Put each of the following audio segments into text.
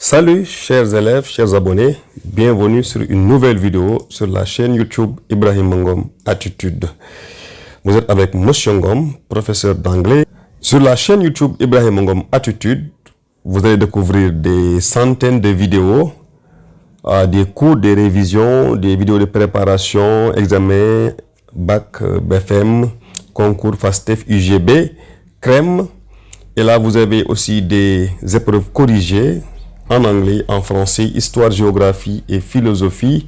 Salut chers élèves, chers abonnés, bienvenue sur une nouvelle vidéo sur la chaîne YouTube Ibrahim Ngom Attitude. Vous êtes avec Monsieur Ngom, professeur d'anglais. Sur la chaîne YouTube Ibrahim Ngom Attitude, vous allez découvrir des centaines de vidéos, des cours, des révisions, des vidéos de préparation, examen, bac, BFM, concours FASTEF, UGB, CREM. Et là, vous avez aussi des épreuves corrigées en anglais, en français, histoire, géographie et philosophie.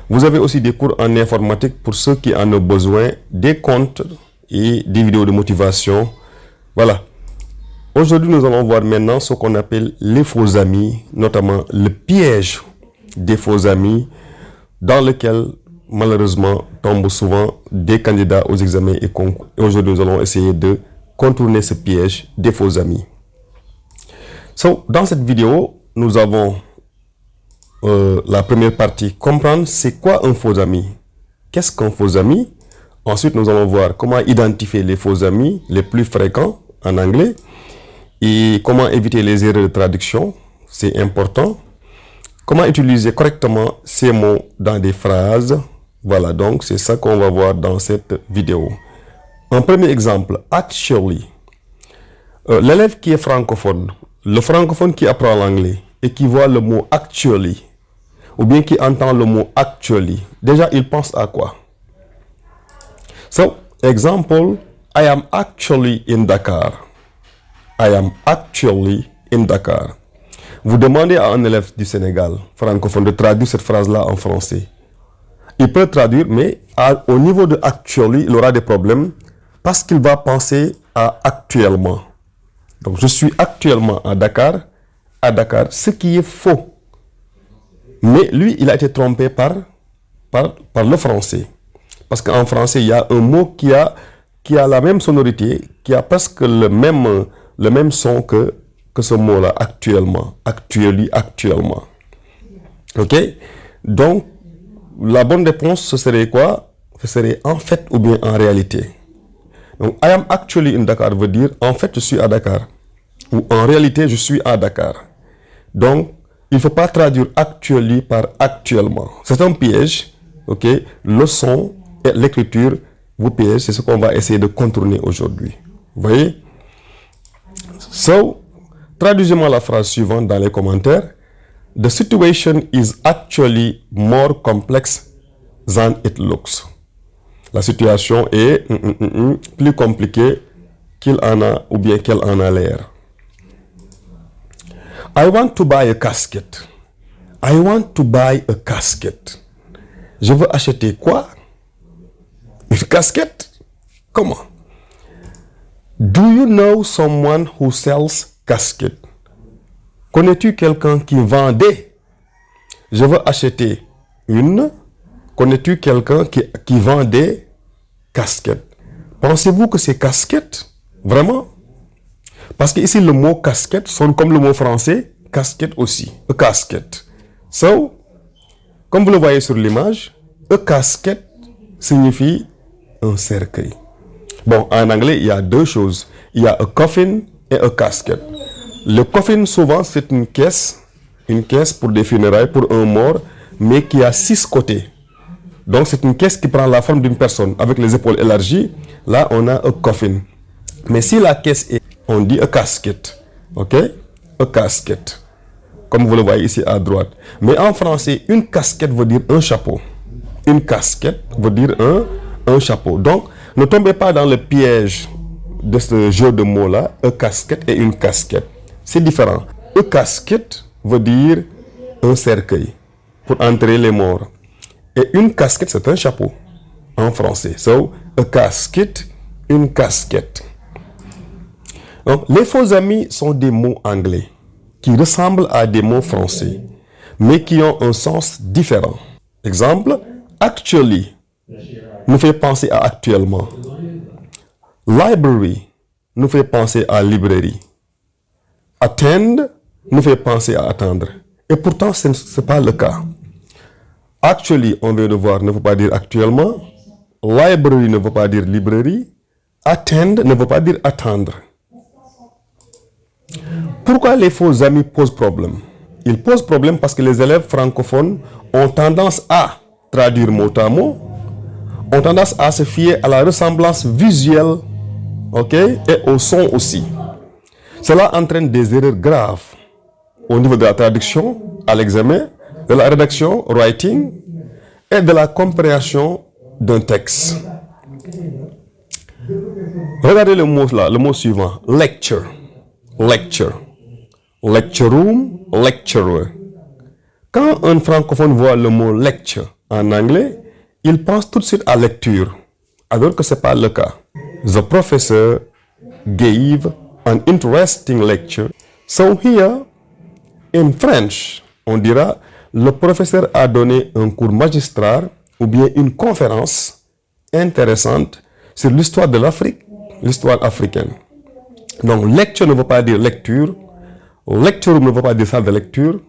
Vous avez aussi des cours en informatique pour ceux qui en ont besoin, des comptes et des vidéos de motivation. Voilà. Aujourd'hui, nous allons voir maintenant ce qu'on appelle les faux amis, notamment le piège des faux amis dans lequel, malheureusement, tombent souvent des candidats aux examens et concours. Et aujourd'hui, nous allons essayer de contourner ce piège des faux amis. Dans cette vidéo, nous avons la première partie, comprendre c'est quoi un faux ami. Qu'est-ce qu'un faux ami? Ensuite, nous allons voir comment identifier les faux amis les plus fréquents en anglais et comment éviter les erreurs de traduction, c'est important. Comment utiliser correctement ces mots dans des phrases. Voilà, donc c'est ça qu'on va voir dans cette vidéo. Un premier exemple, actually. L'élève qui est francophone, le francophone qui apprend l'anglais et qui voit le mot actually, ou bien qui entend le mot actually, déjà il pense à quoi? So, example, I am actually in Dakar. I am actually in Dakar. Vous demandez à un élève du Sénégal francophone de traduire cette phrase-là en français. Il peut traduire, mais au niveau de actually, il aura des problèmes parce qu'il va penser à actuellement. Donc, je suis actuellement à Dakar, ce qui est faux. Mais lui, il a été trompé par le français. Parce qu'en français, il y a un mot qui a la même sonorité, qui a presque le même son que ce mot-là, actuellement. Actuellement. Ok? Donc, la bonne réponse, ce serait quoi? Ce serait en fait ou bien en réalité. Donc, I am actually in Dakar veut dire en fait, je suis à Dakar. Ou en réalité, je suis à Dakar. Donc, il ne faut pas traduire actually par actuellement. C'est un piège. Ok? Le son et l'écriture vous piègent. C'est ce qu'on va essayer de contourner aujourd'hui. Vous voyez? So, traduisez-moi la phrase suivante dans les commentaires. The situation is actually more complex than it looks. La situation est plus compliquée qu'il en a ou bien qu'elle en a l'air. I want to buy a casket. I want to buy a casket. Je veux acheter quoi? Une casquette? Comment? Do you know someone who sells casket? Connais-tu quelqu'un qui vend des? Je veux acheter une. Connais-tu quelqu'un qui vend des casquettes? Pensez-vous que c'est casquette? Vraiment? Parce que ici, le mot casquette sonne comme le mot français, casquette aussi. A casket. So, comme vous le voyez sur l'image, a casket signifie un cercueil. Bon, en anglais, il y a deux choses. Il y a a coffin et a casket. Le coffin, souvent, c'est une caisse pour des funérailles, pour un mort, mais qui a 6 côtés. Donc, c'est une caisse qui prend la forme d'une personne avec les épaules élargies. Là, on a a coffin. Mais si la caisse est, on dit a casket. Ok? A casket. Comme vous le voyez ici à droite. Mais en français, une casquette veut dire un chapeau. Une casquette veut dire un chapeau. Donc, ne tombez pas dans le piège de ce jeu de mots-là. A casquette et une casquette. C'est différent. A casket veut dire un cercueil pour enterrer les morts. Et une casquette, c'est un chapeau en français. So, a casket, une casquette. Donc, les faux amis sont des mots anglais qui ressemblent à des mots français, mais qui ont un sens différent. Exemple, actually nous fait penser à actuellement. Library nous fait penser à librairie. Attend nous fait penser à attendre. Et pourtant, ce n'est pas le cas. Actually, on vient de voir, ne veut pas dire actuellement. Library ne veut pas dire librairie. Attend ne veut pas dire attendre. Pourquoi les faux amis posent problème? il pose problème parce que les élèves francophones ont tendance à traduire mot à mot, ont tendance à se fier à la ressemblance visuelle, ok, et au son aussi. Cela entraîne des erreurs graves au niveau de la traduction à l'examen, de la rédaction, writing, et de la compréhension d'un texte. Regardez le mot là, le mot suivant, lecture, lecture, lecture room, lecturer. Quand un francophone voit le mot lecture en anglais, il pense tout de suite à lecture, alors que ce n'est pas le cas. The professor gave an interesting lecture. So here, in French, on dira, le professeur a donné un cours magistral ou bien une conférence intéressante sur l'histoire de l'Afrique, l'histoire africaine. Donc, lecture ne veut pas dire lecture, lecture ne veut pas dire salle de lecture,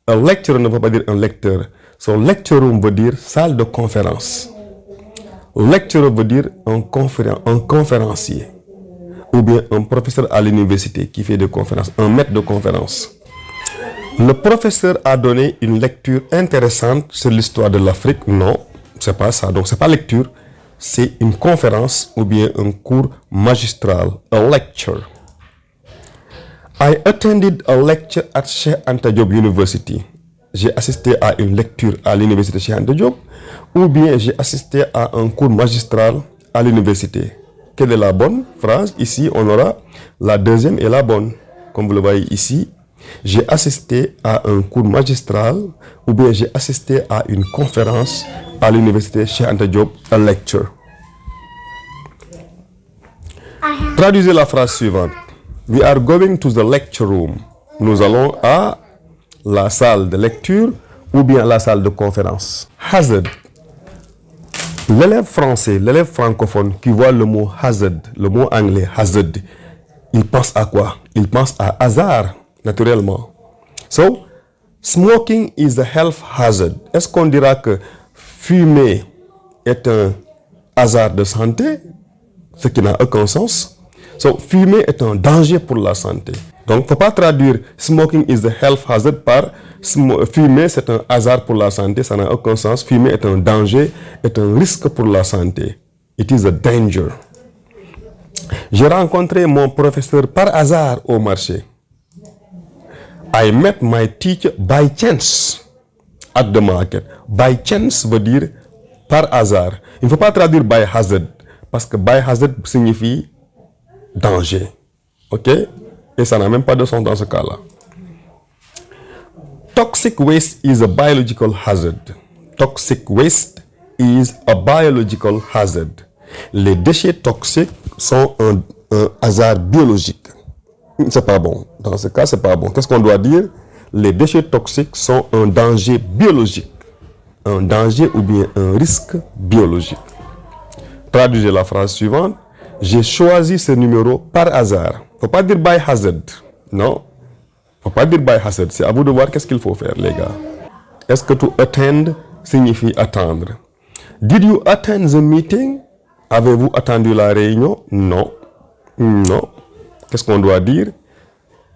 un lecturer ne veut pas dire un lecteur. So, lecture room veut dire salle de conférence. Lecturer veut dire un conférencier ou bien un professeur à l'université qui fait des conférences, un maître de conférence. Le professeur a donné une lecture intéressante sur l'histoire de l'Afrique. Non, c'est pas ça. Donc, c'est pas lecture, c'est une conférence ou bien un cours magistral, a lecture. I attended a lecture at Cheikh Anta Diop University. J'ai assisté à une lecture à l'université Cheikh Anta Diop ou bien j'ai assisté à un cours magistral à l'université. Quelle est la bonne phrase? Ici, on aura la deuxième et la bonne. Comme vous le voyez ici, j'ai assisté à un cours magistral ou bien j'ai assisté à une conférence à l'université Cheikh Anta Diop, a lecture. Traduisez la phrase suivante. We are going to the lecture room. Nous allons à la salle de lecture ou bien la salle de conférence. Hazard. L'élève français, l'élève francophone qui voit le mot hazard, le mot anglais hazard, il pense à quoi? Il pense à hasard, naturellement. So, smoking is a health hazard. Est-ce qu'on dira que fumer est un hasard de santé? Ce qui n'a aucun sens. So, fumer est un danger pour la santé. Donc, il ne faut pas traduire smoking is a health hazard par fumer, c'est un hasard pour la santé. Ça n'a aucun sens. Fumer est un danger, est un risque pour la santé. It is a danger. J'ai rencontré mon professeur par hasard au marché. I met my teacher by chance at the market. By chance veut dire par hasard. Il ne faut pas traduire by hazard parce que by hazard signifie danger. Ok? Et ça n'a même pas de sens dans ce cas-là. Toxic waste is a biological hazard. Toxic waste is a biological hazard. Les déchets toxiques sont un hasard biologique. C'est pas bon. Dans ce cas, c'est pas bon. Qu'est-ce qu'on doit dire? Les déchets toxiques sont un danger biologique. Un danger ou bien un risque biologique. Traduisez la phrase suivante. J'ai choisi ce numéro par hasard. Faut pas dire by hazard. Non. Faut pas dire by hazard. C'est à vous de voir qu'est-ce qu'il faut faire, les gars. Est-ce que to attend signifie attendre? Did you attend the meeting? Avez-vous attendu la réunion? Non. Non. Qu'est-ce qu'on doit dire?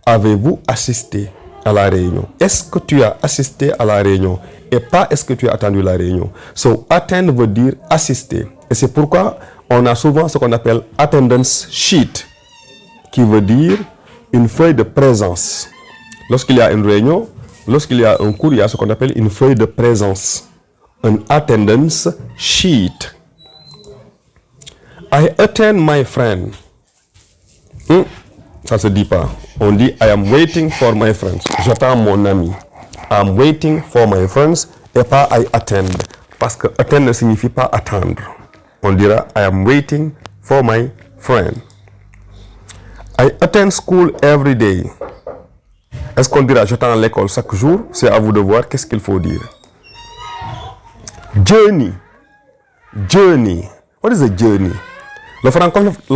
Avez-vous assisté à la réunion? Est-ce que tu as assisté à la réunion? Et pas est-ce que tu as attendu la réunion? So, attend veut dire assister. Et c'est pourquoi on a souvent ce qu'on appelle attendance sheet, qui veut dire une feuille de présence. Lorsqu'il y a une réunion, lorsqu'il y a un cours, il y a ce qu'on appelle une feuille de présence. An attendance sheet. I attend my friend. Ça se dit pas. On dit I am waiting for my friends. J'attends mon ami. I am waiting for my friends et pas I attend. Parce que attend ne signifie pas attendre. On dira I am waiting for my friend. I attend school every day. Est-ce qu'on dira j'attends l'école chaque jour? C'est à vous de voir qu'est-ce qu'il faut dire. Journey. Journey. What is a journey? Le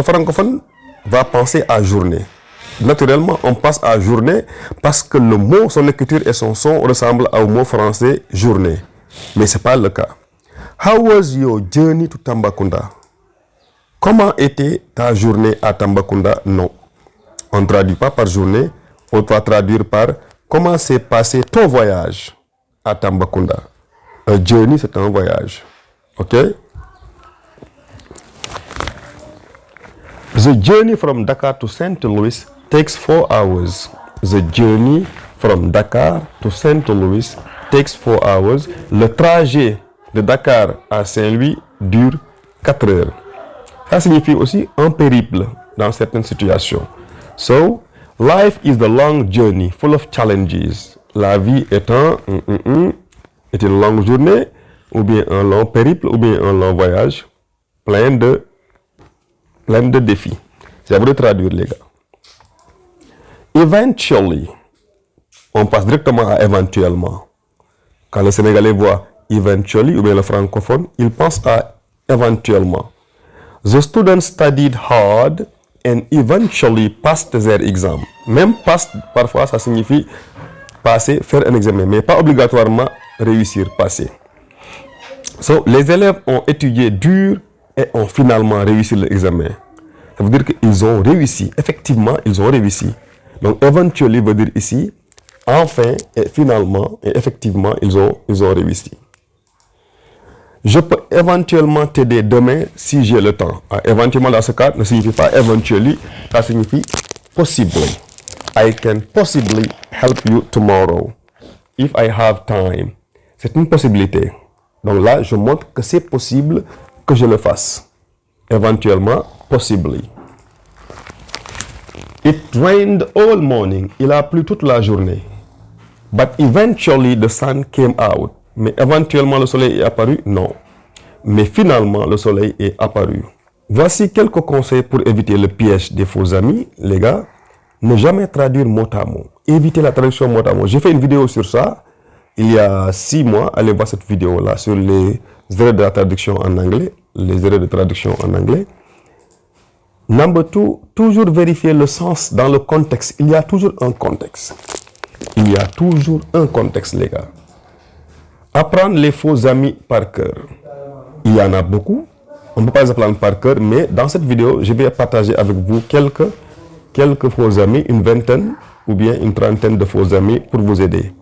francophone va penser à journée. Naturellement, on passe à journée parce que le mot, son écriture et son son ressemblent au mot français journée. Mais ce n'est pas le cas. How was your journey to Tambacounda? Comment était ta journée à Tambacounda? Non. On ne traduit pas par journée, on va traduire par comment s'est passé ton voyage à Tambacounda? Un journey, c'est un voyage. OK? The journey from Dakar to St. Louis takes 4 hours. The journey from Dakar to St. Louis takes 4 hours. Le trajet de Dakar à Saint-Louis dure 4 heures. Ça signifie aussi un périple dans certaines situations. So, life is the long journey full of challenges. La vie est est une longue journée, ou bien un long périple, ou bien un long voyage, plein de défis. C'est à vous de traduire, les gars. Eventually, on passe directement à éventuellement. Quand le Sénégalais voit eventually, ou bien le francophone, il pense à éventuellement. The students studied hard and eventually passed their exam. Même pass, parfois, ça signifie passer, faire un examen, mais pas obligatoirement réussir, passer. So, les élèves ont étudié dur et ont finalement réussi l'examen. Ça veut dire qu'ils ont réussi. Effectivement, ils ont réussi. Donc, eventually veut dire ici, enfin et finalement et effectivement, ils ont réussi. Je peux éventuellement t'aider demain si j'ai le temps. Éventuellement, dans ce cas, ne signifie pas eventually, ça signifie possibly. I can possibly help you tomorrow if I have time. C'est une possibilité. Donc là, je montre que c'est possible que je le fasse. Éventuellement, possibly. It rained all morning. Il a plu toute la journée. But eventually the sun came out. Mais éventuellement le soleil est apparu? Non. Mais finalement le soleil est apparu. Voici quelques conseils pour éviter le piège des faux amis, les gars. Ne jamais traduire mot à mot. Éviter la traduction mot à mot. J'ai fait une vidéo sur ça il y a 6 mois. Allez voir cette vidéo-là sur les erreurs de la traduction en anglais. Les erreurs de traduction en anglais. Number 2, toujours vérifier le sens dans le contexte. Il y a toujours un contexte. Il y a toujours un contexte, les gars. Apprendre les faux amis par cœur. Il y en a beaucoup. On ne peut pas les apprendre par cœur, mais dans cette vidéo, je vais partager avec vous quelques faux amis, une vingtaine ou bien une trentaine de faux amis pour vous aider.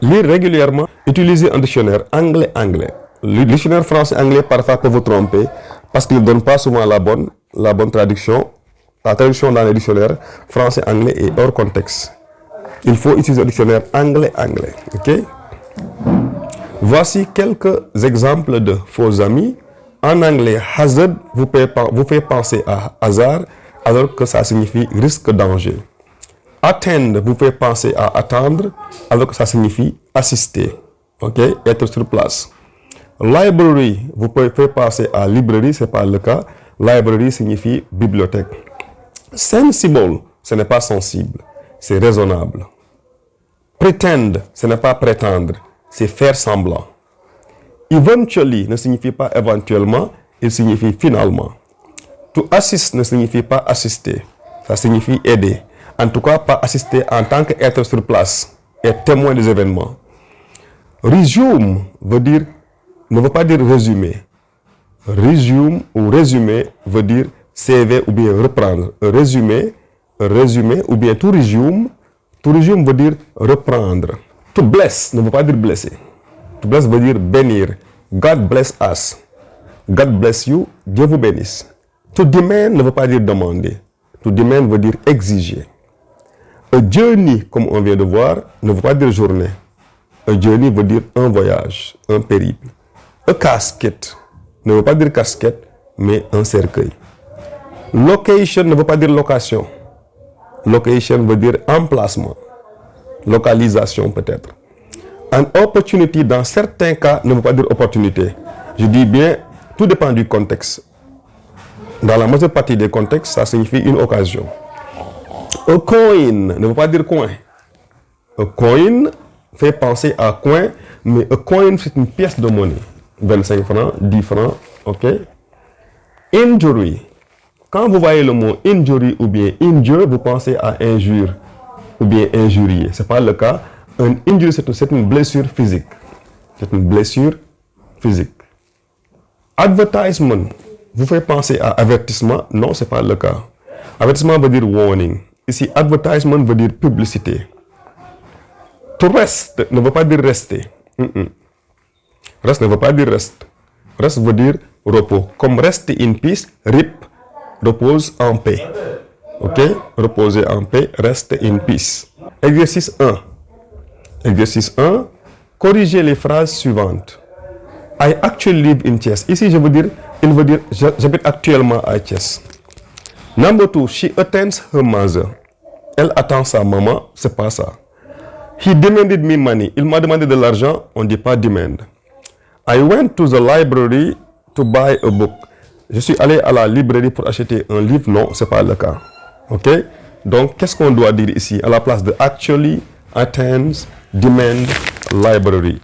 Lire régulièrement, utiliser un dictionnaire anglais-anglais. Le dictionnaire français-anglais parfois peut vous tromper parce qu'il ne donne pas souvent la bonne traduction. La traduction dans les dictionnaires français-anglais est hors contexte. Il faut utiliser un dictionnaire anglais-anglais. Ok? Voici quelques exemples de faux amis. En anglais, hazard vous fait penser à hasard, alors que ça signifie risque, danger. Attend vous fait penser à attendre, alors que ça signifie assister. Ok? Être sur place. Library vous fait penser à librairie, ce n'est pas le cas. Library signifie bibliothèque. Sensible, ce n'est pas sensible, c'est raisonnable. Pretend, ce n'est pas prétendre, c'est faire semblant. Eventually ne signifie pas éventuellement, il signifie finalement. To assist ne signifie pas assister, ça signifie aider. En tout cas, pas assister en tant qu'être sur place et témoin des événements. Resume ne veut pas dire résumé. Resume ou résumé veut dire CV ou bien reprendre. Résumé ou bien to resume veut dire reprendre. To bless ne veut pas dire blesser. To bless veut dire bénir. God bless us. God bless you. Dieu vous bénisse. To demand ne veut pas dire demander. To demand veut dire exiger. A journey, comme on vient de voir, ne veut pas dire journée. A journey veut dire un voyage, un périple. A casket ne veut pas dire casquette, mais un cercueil. Location ne veut pas dire location. Location veut dire emplacement. Localisation peut-être. An opportunity, dans certains cas, ne veut pas dire opportunité. Je dis bien, tout dépend du contexte. Dans la majeure partie des contextes, ça signifie une occasion. A coin ne veut pas dire coin. A coin fait penser à coin, mais a coin c'est une pièce de monnaie. 25 francs, 10 francs, ok? Injury. Quand vous voyez le mot injury ou bien injure, vous pensez à injure ou bien injurier. Ce n'est pas le cas. Un injury, c'est une blessure physique. C'est une blessure physique. Advertisement. Vous faites penser à avertissement? Non, ce n'est pas le cas. Avertissement veut dire warning. Ici, advertisement veut dire publicité. To rest ne veut pas dire rester. Reste ne veut pas dire reste. Reste veut dire repos. Comme rest in peace, RIP, repose en paix. Ok? Reposer en paix, reste in peace. Exercice 1. Exercice 1. Corrigez les phrases suivantes. I actually live in Thiès. Ici, il veut dire, j'habite actuellement à Thiès. Number 2. She attends her mother. Elle attend sa maman, c'est pas ça. He demanded me money. Il m'a demandé de l'argent, on ne dit pas demand. I went to the library to buy a book. Je suis allé à la librairie pour acheter un livre. Non, ce n'est pas le cas. Ok? Donc, qu'est-ce qu'on doit dire ici? À la place de actually, attends, demand, library.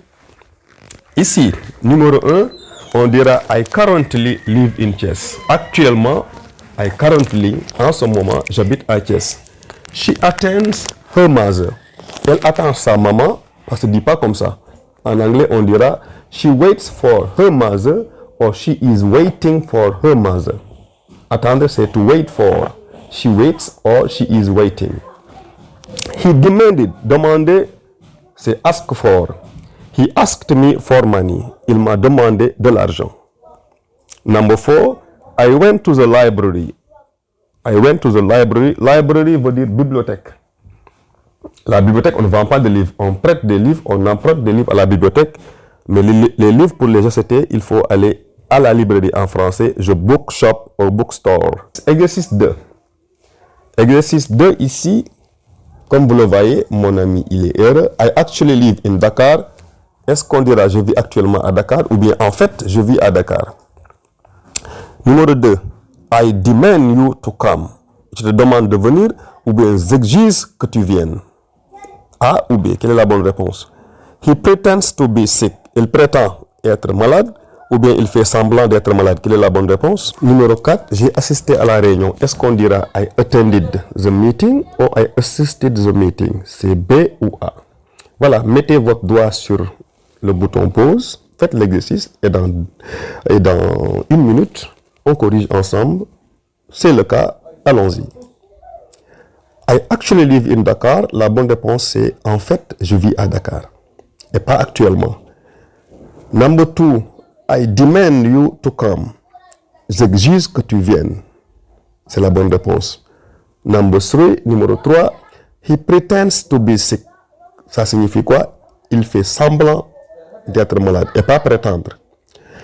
Ici, numéro 1, on dira I currently live in Thiès. Actuellement, I currently, en ce moment, j'habite à Thiès. She attends her mother. Elle attend sa maman, parce que ne dit pas comme ça. En anglais, on dira she waits for her mother or she is waiting for her mother. Attendre, c'est to wait for. She waits or she is waiting. He demanded. Demander, c'est ask for. He asked me for money. Il m'a demandé de l'argent. Number 4. I went to the library. I went to the library. Library veut dire bibliothèque. La bibliothèque, on ne vend pas de livres. On prête des livres, on emprunte des livres à la bibliothèque. Mais les livres pour les acheter, il faut aller à la librairie en français, je bookshop ou bookstore. Exercice 2. Exercice 2 ici, comme vous le voyez, mon ami, il est heureux. I actually live in Dakar. Est-ce qu'on dira je vis actuellement à Dakar ou bien en fait, je vis à Dakar? Numéro 2. I demand you to come. Je te demande de venir ou bien j'exige que tu viennes. A ou B, quelle est la bonne réponse? He pretends to be sick. Il prétend être malade ou bien il fait semblant d'être malade. Quelle est la bonne réponse? Numéro 4, j'ai assisté à la réunion. Est-ce qu'on dira I attended the meeting ou I assisted the meeting? C'est B ou A. Voilà, mettez votre doigt sur le bouton pause, faites l'exercice et dans 1 minute, on corrige ensemble. C'est le cas, allons-y. I actually live in Dakar. La bonne réponse c'est en fait, je vis à Dakar et pas actuellement. Number 2, I demand you to come. J'exige que tu viennes. C'est la bonne réponse. Numéro 3, he pretends to be sick. Ça signifie quoi? Il fait semblant d'être malade et pas prétendre.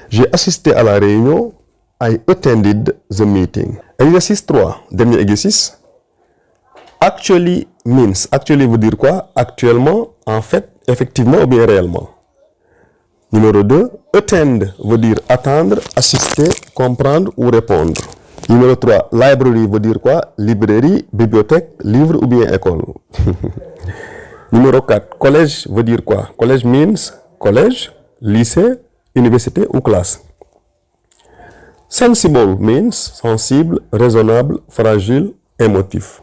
J'ai assisté à la réunion. I attended the meeting. Exercice 3, dernier exercice. Actually means. Actually veut dire quoi? Actuellement, en fait, effectivement ou bien réellement. Numéro 2, attend veut dire attendre, assister, comprendre ou répondre. Numéro 3, library veut dire quoi? Librairie, bibliothèque, livre ou bien école. Numéro 4, collège veut dire quoi? Collège means collège, lycée, université ou classe. Sensible means sensible, raisonnable, fragile, émotif.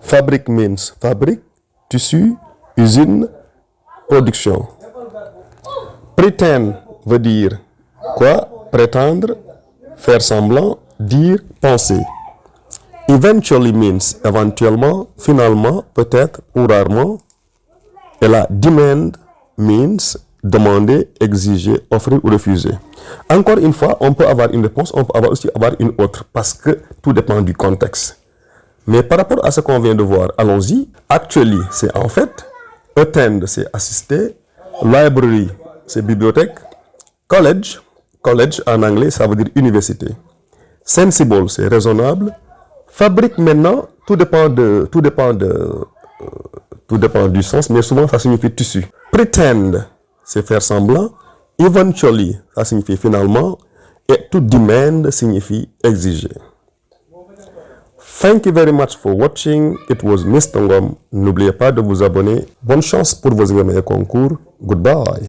Fabrique means fabrique, tissu, usine, production. Pretend veut dire quoi? Prétendre, faire semblant, dire, penser. Eventually means éventuellement, finalement, peut-être ou rarement. Et la demand means demander, exiger, offrir ou refuser. Encore une fois, on peut avoir une réponse, on peut aussi avoir une autre parce que tout dépend du contexte. Mais par rapport à ce qu'on vient de voir, allons-y. Actually, c'est en fait. Attend, c'est assister. Library, c'est bibliothèque. College en anglais, ça veut dire université. Sensible, c'est raisonnable. Fabrique maintenant, tout dépend du sens, mais souvent ça signifie tissu. Pretend, c'est faire semblant. Eventually, ça signifie finalement. Et to demand signifie exiger. Thank you very much for watching. It was Mr. Ngom. N'oubliez pas de vous abonner. Bonne chance pour vos examens et concours. Goodbye.